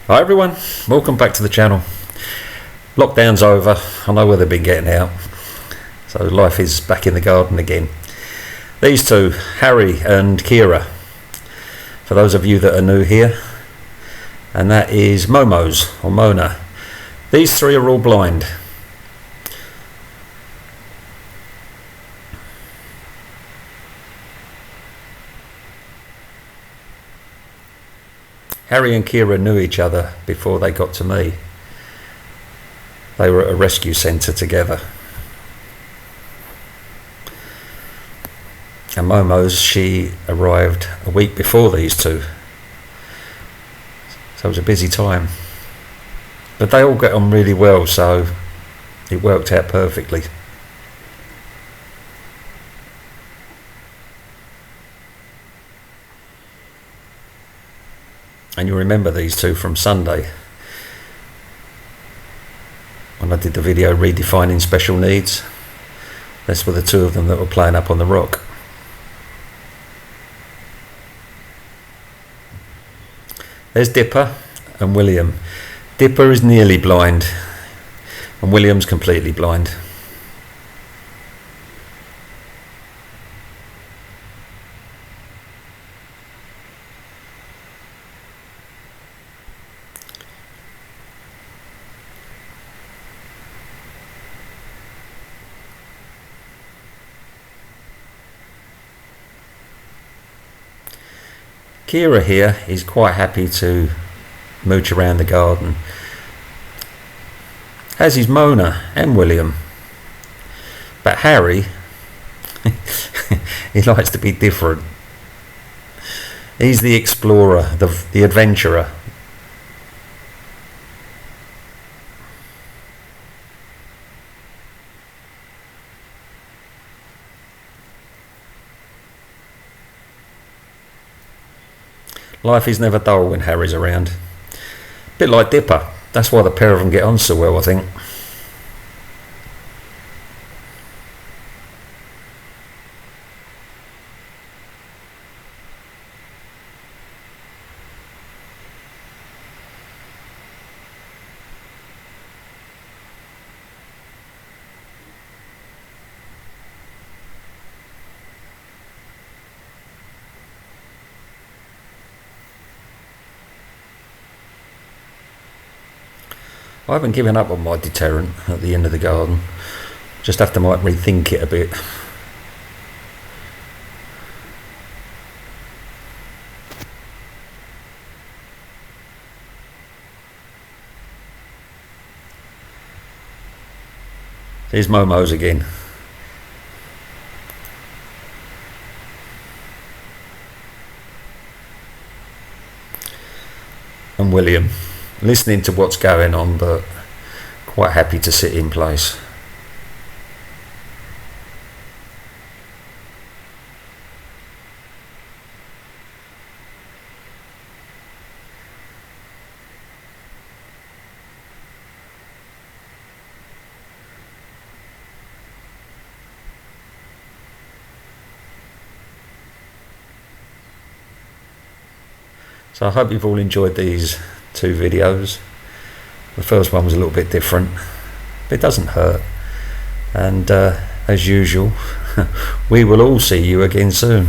Hi everyone, welcome back to the channel. Lockdown's over, I know where they've been getting out, so life is back in the garden again. These two, Harry and Keira, for those of you that are new here, and that is Momo's or Mona. These three are all blind. Harry and Keira knew each other before they got to me. They were at a rescue centre together. And Momo's, she arrived a week before these two. So it was a busy time. But they all get on really well, so it worked out perfectly. And you remember these two from Sunday when I did the video redefining special needs. Those were the two of them that were playing up on the rock. There's Dipper and William. Dipper is nearly blind and William's completely blind. Keira here is quite happy to mooch around the garden, as is Mona and William. But Harry, he likes to be different. He's the explorer, the adventurer. Life is never dull when Harry's around. A bit like Dipper. That's why the pair of them get on so well, I think. I haven't given up on my deterrent at the end of the garden. Just have to might rethink it a bit. Here's Momo's again. And William. Listening to what's going on, but quite happy to sit in place. So I hope you've all enjoyed these two videos. The first one was a little bit different, but it doesn't hurt. And as usual, we will all see you again soon.